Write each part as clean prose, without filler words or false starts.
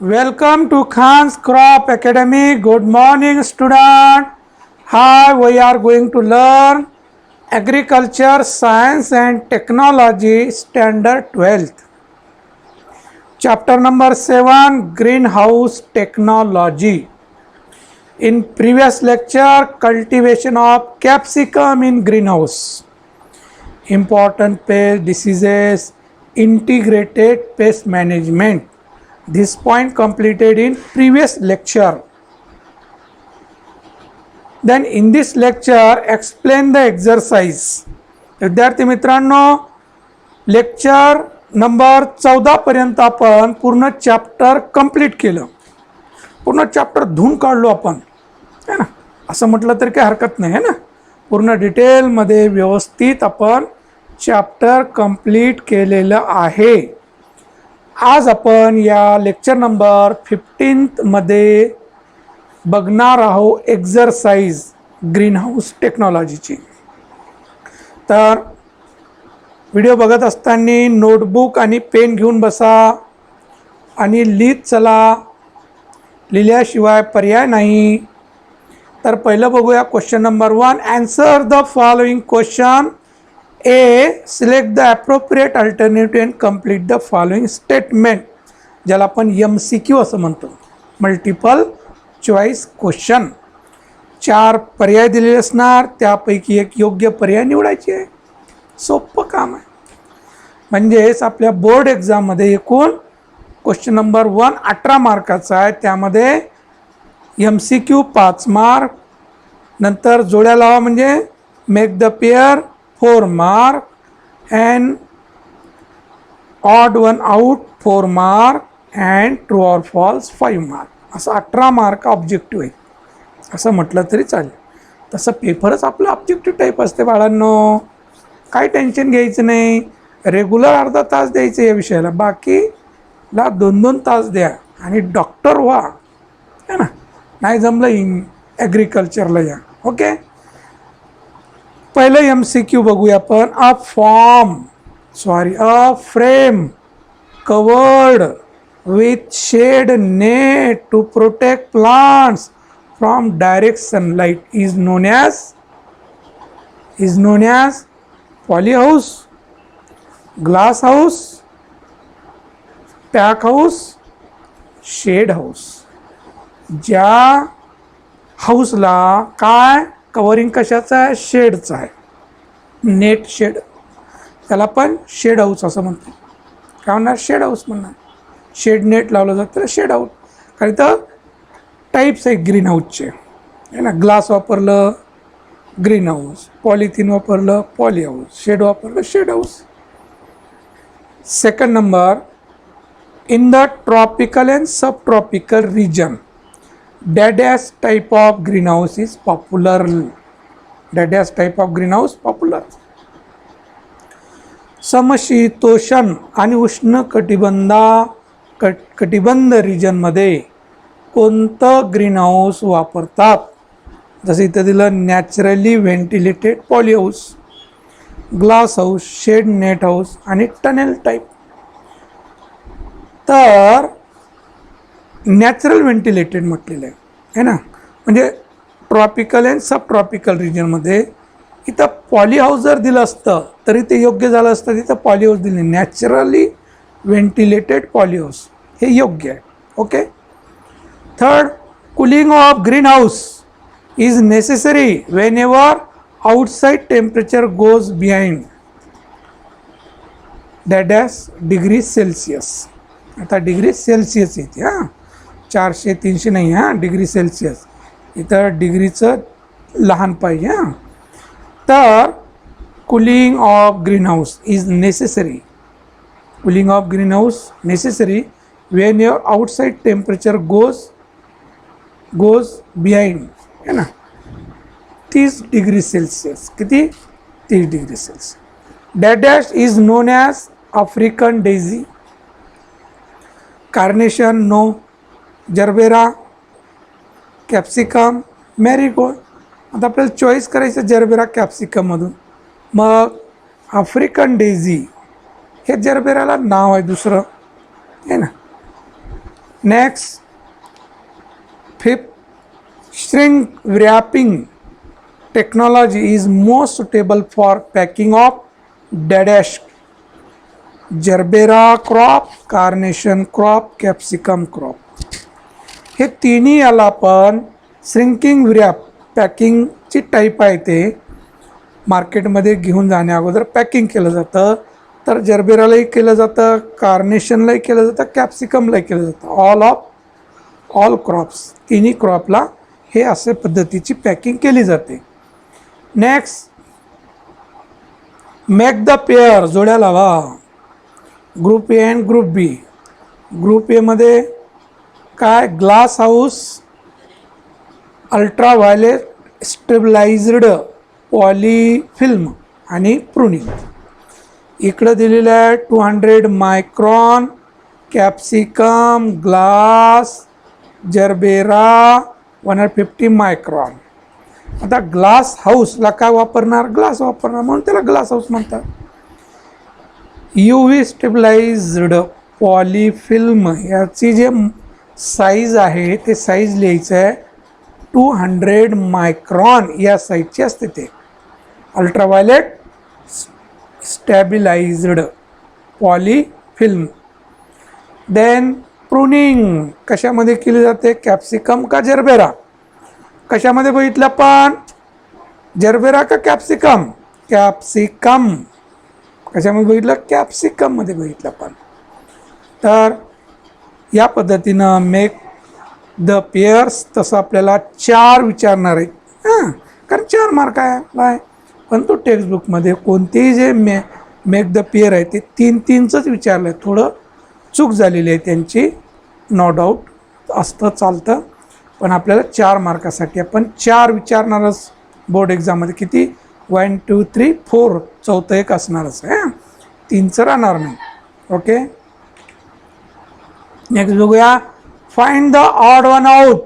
Welcome to Khan's Crop Academy. Good morning, student. Hi, we are going to learn Agriculture, Science and Technology Standard 12th. Chapter number 7, Greenhouse Technology. In previous lecture, cultivation of capsicum in greenhouse. Important pest diseases, integrated pest management. This point completed in previous lecture. Then in this lecture explain the exercise. विद्यार्थी मित्रांनो, lecture number 14 पर्यंत आपण पूर्ण chapter complete केलं. पूर्ण chapter धुवून काढलो आपण, है ना. असं म्हटलं तरी काही हरकत नाही, है ना. पूर्ण डिटेलमध्ये व्यवस्थित आपण चॅप्टर कंप्लीट केलेलं आहे. आज आपण या लेक्चर नंबर 15 मध्ये बघणार आहोत एक्झरसाइज ग्रीनहाऊस टेक्नॉलॉजीची. तर व्हिडिओ बघत असताना नोटबुक आणि पेन घेऊन बसा आणि लिहित चला. लिहिल्याशिवाय पर्याय नाही. तर पहिलं बघूया question number 1. Answer the following question. A. Select the appropriate alternative and complete the following statement. ज्याला आपण MCQ असं म्हणतो, मल्टिपल चॉईस क्वेश्चन. 4 पर्याय दिलेले असणार, त्यापैकी एक योग्य पर्याय निवडायचे आहे. सोपं काम आहे. म्हणजेच आपल्या बोर्ड एक्झाममध्ये एकूण क्वेश्चन नंबर 1 18 मार्काचा आहे. त्यामध्ये MCQ 5 मार्क, नंतर जोड्या लावा म्हणजे make the pair 4 mark and odd one out 4 mark and true or false 5 mark. असं 18 मार्क ऑब्जेक्टिव्ह आहे असं म्हटलं तरी चालेल. तसं पेपरच आपलं ऑब्जेक्टिव्ह टाईप असते बाळांनो. काय टेन्शन घ्यायचं नाही. रेग्युलर अर्धा तास द्यायचं या विषयाला, बाकीला 2-2 तास द्या आणि डॉक्टर व्हा, है ना. नाही जमलं ॲग्रिकल्चरला या. ओके. पहिलं MCQ बघूया आपण. A frame covered with shade net to protect plants from direct sunlight is known as poly house, glass house, pack house, shade house. ज्या हाऊसला काय कवरिंग कशाचं आहे, शेडचं आहे, नेट शेड, त्याला पण शेड हाऊस असं म्हणतो. काय म्हणणार, शेड हाऊस म्हणणार. शेड नेट लावलं जातं त्याला शेड हाऊस. कारण इथं टाईप्स आहे ग्रीन हाऊसचे, आहे ना. ग्लास वापरलं ग्रीन हाऊस, पॉलिथिन वापरलं पॉली हाऊस, शेड वापरलं shade house. Second number. In the tropical and sub tropical region dash type of greenhouse is popular. dash type of greenhouse popular. समशीतोष्ण आणि उष्ण कटिबंध रिजनमध्ये कोणतं ग्रीनहाऊस वापरतात. जसं इथं दिलं naturally ventilated poly house, glass house, shade net house आणि टनेल टाईप. तर नॅचरल व्हेंटिलेटेड म्हटलेलं आहे ना. म्हणजे ट्रॉपिकल अँड सब ट्रॉपिकल रिजनमध्ये इथं पॉली हाऊस जर दिलं असतं तरी ते योग्य झालं असतं. तिथं पॉली हाऊस दिले, नॅचरली व्हेंटिलेटेड पॉली हाऊस, हे योग्य आहे. Okay. Third. Cooling of green house is necessary Wien ever outside temperature goes behind dash degree Celsius. आता डिग्री सेल्सिअस येते, हां, 400-300 नाही, हां, डिग्री सेल्सिअस. इथं डिग्रीचं लहान पाहिजे. हां. तर cooling of green house is necessary. Cooling of green house necessary when your outside temperature goes behind, है ना, 30 डिग्री सेल्सिअस. किती? 30 degree Celsius. Dash is known as African daisy, carnation no, gerbera, capsicum, marigold. आता आपल्याला choice करायचं gerbera कॅप्सिकममधून. मग African Daisy हे जरबेराला नाव आहे दुसरं, आहे ना. Next, fifth, shrink wrapping technology is most suitable for packing of dadash, gerbera crop, carnation crop, capsicum crop. हे तिन्ही याला पण श्रिंकिंग व्रॅप पॅकिंगची टाईप आहे. ते मार्केटमध्ये घेऊन जाण्या अगोदर पॅकिंग केलं जातं. तर जर्बेरालाही केलं जातं, कार्नेशनलाही केलं जातं, कॅप्सिकमलाही केलं जातं. ऑल क्रॉप्स, तिन्ही क्रॉपला हे असे पद्धतीची पॅकिंग केली जाते. नेक्स्ट, मेक द पेअर, जोड्या लावा. Group A and group B. Group एमध्ये काय, glass house, ultraviolet stabilised polyfilm आणि प्रुनिंग. इकडं दिलेलं आहे 200 micron, capsicum, glass, gerbera 150 micron. आता ग्लास हाऊसला काय वापरणार, ग्लास वापरणार, म्हणून त्याला ग्लास हाऊस म्हणतात. UV स्टेबलाइज्ड पॉलीफिल्म याची जे साईज आहे ते साईज लिहायचं आहे 200 मायक्रॉन या साईजची असते. ते अल्ट्राव्हायलेट स्टॅबिलाइज्ड पॉलीफिल्म. देन प्रुनिंग कशामध्ये केली जाते, कॅप्सिकम का जर्बेरा. कशामध्ये बघितलं पण, जर्बेरा का कॅप्सिकम, कॅप्सिकम. कशामध्ये बघितलं, कॅप्सिकममध्ये बघितलं पण. तर या पद्धतीनं मेक द पेअर्स. तसं आपल्याला 4 विचारणार आहेत, कारण 4 मार्क आहे. पण तो टेक्स्टबुकमध्ये कोणतेही जे मेक द पेअर आहे ते 3-3च विचारलं आहे. थोडं चूक झालेली आहे त्यांची, नो डाऊट असतं, चालतं. पण आपल्याला 4 मार्कासाठी आपण 4 विचारणारच बोर्ड एक्झाममध्ये. किती, 1 2 3 4, चौथं एक असणारच आहे, 3चं राहणार नाही. ओके, नेक्स्ट बघूया. Find the odd one out.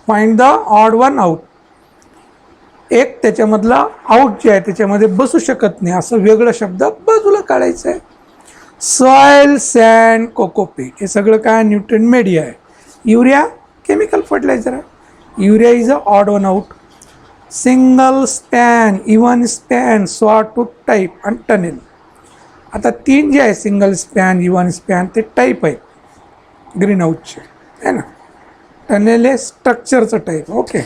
Find the odd one out. एक त्याच्यामधला आउट जे आहे त्याच्यामध्ये बसू शकत नाही असं वेगळं शब्द बाजूला काढायचं आहे. सॉइल, सँड, कोकोपीट हे सगळं काय, न्यूट्रिएंट मीडिया आहे. युरिया केमिकल फर्टिलायझर आहे. Urea is a odd one out. Single span, even span, sawtooth type आणि टनेल. आता 3 जे आहे, सिंगल स्पॅन, इवन स्पॅन, ते टाईप आहे ग्रीन हाऊसचे, आहे ना. टनेल हे स्ट्रक्चरचं type. Okay.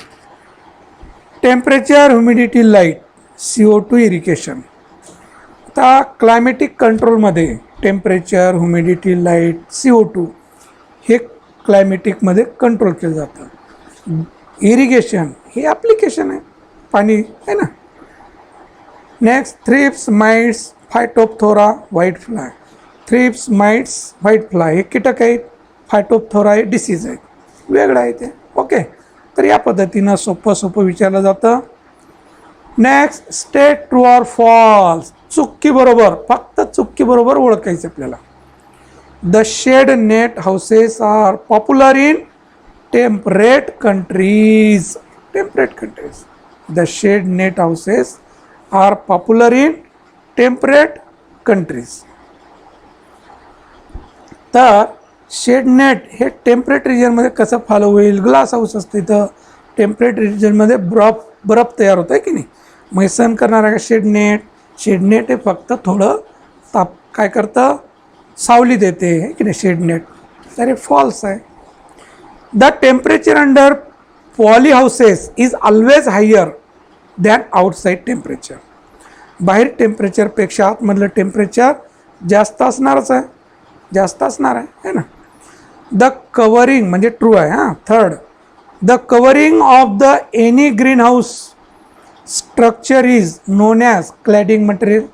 Temperature, humidity, light, CO2 irrigation. आता क्लायमॅटिक कंट्रोलमध्ये टेम्परेचर, ह्युमिडिटी, लाईट, CO2 हे क्लायमॅटिकमध्ये कंट्रोल केलं जातं. इरिगेशन हे ॲप्लिकेशन आहे, पाणी आहे ना. Next, thrips, mites, phytophthora, white fly. Thrips, mites, white fly हे कीटक आहेत. फायटोप्थोरा हे डिसीज आहेत, वेगळं आहे ते. ओके, तर या पद्धतीनं सोपं विचारलं जातं. Next, state true or false. चुक्की बरोबर, फक्त चुक्की बरोबर ओळखायचं आपल्याला. The shade net houses are popular in temperate countries. Temperate countries. The shade net houses are popular in temperate countries. तर शेड नेट हे टेम्परेट रिजनमध्ये कसं फॉलो होईल. ग्लास हाऊस असते तर टेम्परेट रिजनमध्ये बर्फ तयार होतं आहे की नाही, मग सहन करणार आहे का शेड नेट. शेड नेट हे फक्त थोडं काय करतं, सावली देते आहे की नाही शेड नेट. तर हे फॉल्स आहे. The temperature under poly houses is always higher than outside temperature. बाहेर टेम्परेचरपेक्षा आतमधलं टेम्परेचर जास्त असणारच आहे, जास्त असणार आहे ना. द कवरिंग म्हणजे ट्रू आहे. Third, the covering of the any green house structure is known as cladding material.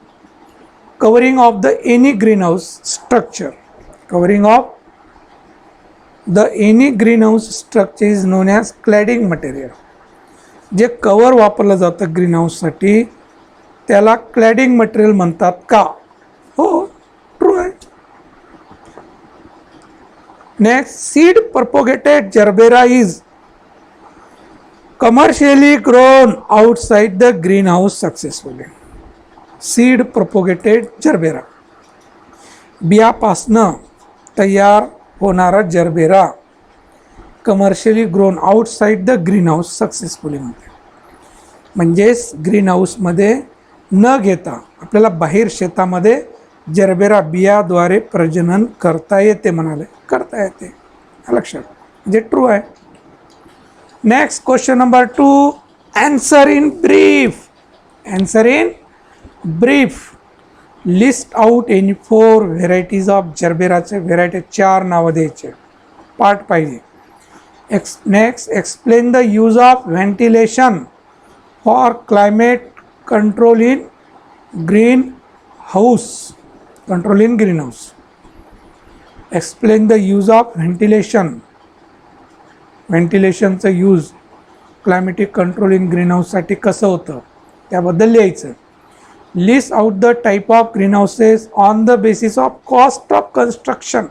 Covering of the any green house structure. Covering of the any green house structure is known as cladding material. जे cover वापरलं जातं green हाऊससाठी त्याला क्लॅडिंग material म्हणतात का. हो, true आहे. Next, seed propagated जर्बेरा is commercially grown outside the greenhouse successfully. Seed propagated जर्बेरा बियापासनं तयार होणारा gerbera commercially grown outside the green house successfully म्हणते. म्हणजेच ग्रीन हाऊसमध्ये न घेता आपल्याला बाहेर शेतामध्ये जरबेरा बियाद्वारे प्रजनन करता येते म्हणाले. करता येते, लक्षात, म्हणजे ट्रू आहे. Next question number 2, answer in brief. Answer in brief. List out any 4 varieties of जरबेराचे व्हेरायटी 4 नावं द्यायचे. पार्ट पाहिजे. Next, explain the use of ventilation for climate control in green house. Control in green house. Explain the use of ventilation. व्हेंटिलेशनचं use climatic control in green हाऊससाठी कसं होतं त्याबद्दल लिहायचं. List out the type of green houses on the basis of cost of construction.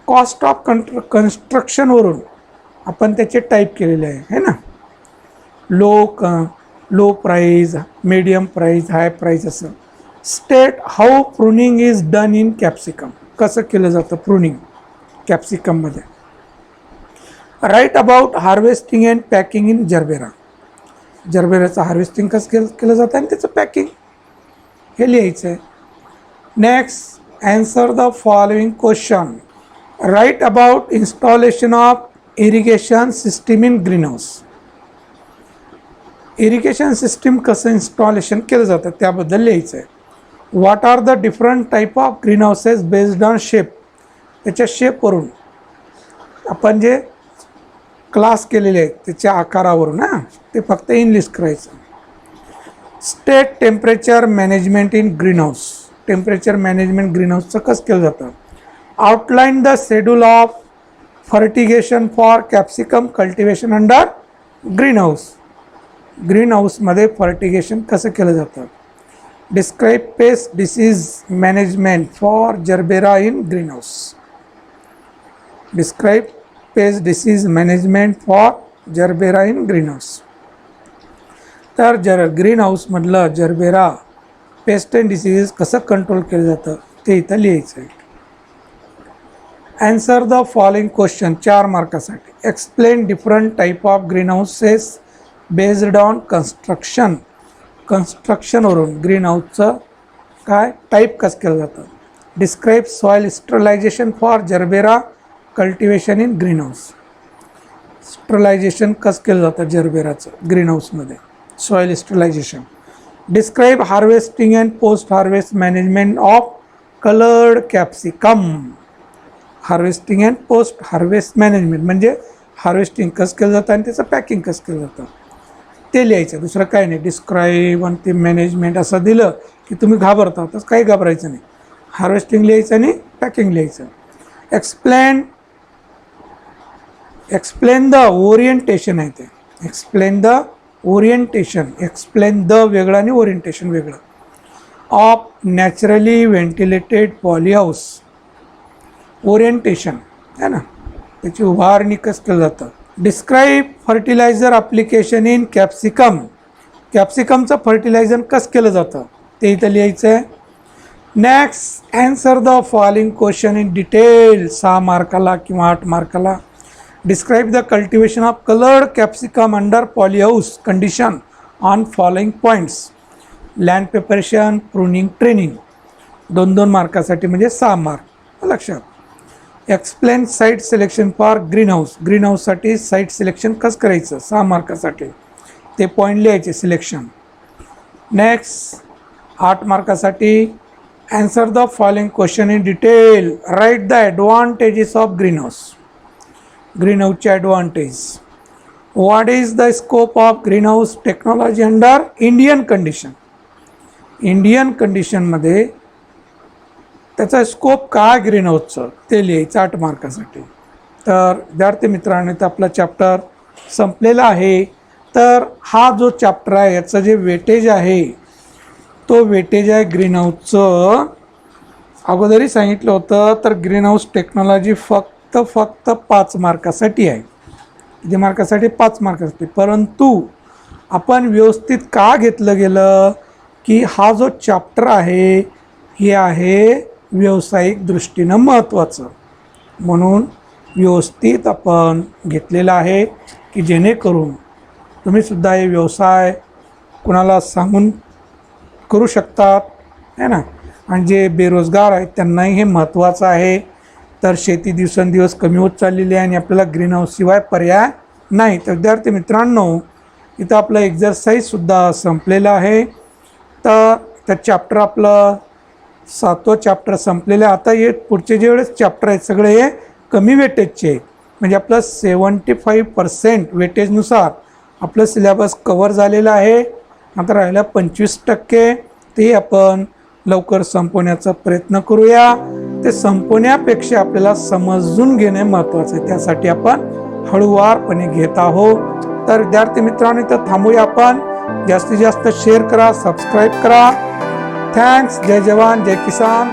Cost of कन्स्ट्रक्शनवरून आपण त्याचे type केलेले आहे ना. Low price, medium price, high price असं. State how pruning is done in capsicum. कसं केलं जातं प्रूनिंग कॅप्सिकममध्ये. Right about harvesting and packing in gerbera. जरबेराचं हार्वेस्टिंग कसं केलं जातं आणि त्याचं पॅकिंग हे लिहायचं आहे. Next, answer the following question. Right about installation of irrigation system in green house. Irrigation system कसं इन्स्टॉलेशन केलं जातं त्याबद्दल लिहायचं आहे. What are the different type of green houses based on shape. त्याच्या शेपवरून आपण जे क्लास केलेले आहेत त्याच्या आकारावरून ते फक्त इंग्लिश करायचं. State temperature management in green house. Temperature management green हाऊसचं कसं केलं जातं. Outline the schedule of fertigation for capsicum cultivation under green house. Green हाऊसमध्ये फर्टिगेशन कसं केलं जातं. Describe pest disease management for gerbera in green house. Describe pest disease management for gerbera in green house. तर green हाऊसमधलं gerbera pest and disease कसं control केलं जातं ते इथं लिहायचं आहे. ॲन्सर द फॉलोइंग क्वेश्चन 4 मार्कासाठी. Explain different type of green houses based on construction. कन्स्ट्रक्शनवरून ग्रीन हाऊसचं काय टाईप कसं केलं जातं. Describe soil sterilisation for gerbera cultivation in green house. Sterilisation कसं केलं जातं जरबेराचं ग्रीन हाऊसमध्ये. Soil sterilisation. Describe harvesting and post harvest management of coloured capsicum. Harvesting and post harvest management म्हणजे हार्वेस्टिंग कसं केलं जातं आणि त्याचं पॅकिंग कसं केलं जातं ते लिहायचं. दुसरं काय नाही. डिस्क्राईब आणि ते मॅनेजमेंट असं दिलं की तुम्ही घाबरता, तसं काही घाबरायचं नाही. हार्वेस्टिंग लिहायचं आणि पॅकिंग लिहायचं. एक्सप्लेन द ओरिएंटेशन आहे ते. Explain the orientation. Explain the वेगळं आणि ओरिएंटेशन वेगळं. Of naturally ventilated poly house. Orientation आहे ना, त्याची उभारणी कसं केलं जातं. Describe fertiliser application in capsicum. कॅप्सिकमचं फर्टिलायझर कसं केलं जातं ते इथं लिहायचं आहे. Next, answer the following question in detail. 6 मार्काला किंवा 8 मार्काला. Describe the cultivation of coloured capsicum under poly house condition on following points. Land preparation, pruning, training. 2-2 मार्कासाठी म्हणजे 6 मार्क लक्षात. Explain site selection for green house. Green हाऊससाठी site selection कसं करायचं 6 मार्कासाठी ते पॉईंट लिहायचे सिलेक्शन. नेक्स्ट, 8 मार्कासाठी answer the following question in detail. Write the advantages of green house. Green हाऊसचे advantage. What is the scope of green house technology under Indian condition. Indian कंडिशनमध्ये त्याचा scope काय ग्रीन हाऊसचं ते लिहायचं 8 मार्कासाठी. तर विद्यार्थी मित्रांनो, तर आपला चॅप्टर संपलेला आहे. तर हा जो चॅप्टर आहे याचं जे वेटेज आहे तो वेटेज आहे ग्रीन हाऊसचं. अगोदरही सांगितलं होतं तर ग्रीन हाऊस टेक्नॉलॉजी फक्त 5 मार्कासाठी आहे. किती मार्कासाठी? 5 मार्कासाठी. परंतु आपण व्यवस्थित का घेतलं गेलं की हा जो चॅप्टर आहे हे आहे व्यावसायिक दृष्टीनं महत्त्वाचं. म्हणून व्यवस्थित आपण घेतलेलं आहे की जेणेकरून तुम्हीसुद्धा हे व्यवसाय कुणाला सांगून करू शकतात है ना. आणि जे बेरोजगार आहेत त्यांनाही हे महत्त्वाचं आहे. तर शेती दिवसेंदिवस कमी होत चाललेली आहे आणि आपल्याला ग्रीन हाऊसशिवाय पर्याय नाही. तर विद्यार्थी मित्रांनो, इथं आपलं एक्झरसाईजसुद्धा संपलेलं आहे. तर त्या चॅप्टर आपलं 7वं चॅप्टर संपलेलं आहे. आता हे पुढचे जेवढे चॅप्टर आहेत सगळे हे कमी वेटेजचे, म्हणजे आपलं 75% वेटेजनुसार आपलं सिलेबस कवर झालेलं आहे. आता राहिलं 25%, ते आपण लवकर संपवण्याचा प्रयत्न करूया. ते संपवण्यापेक्षा आपल्याला समजून घेणे महत्त्वाचं आहे, त्यासाठी आपण हळूवारपणे घेत आहोत. तर विद्यार्थी मित्रांनो, इथं थांबूया आपण. जास्तीत जास्त शेअर करा, सबस्क्राईब करा. थँक्स. जय जवान जय किसान.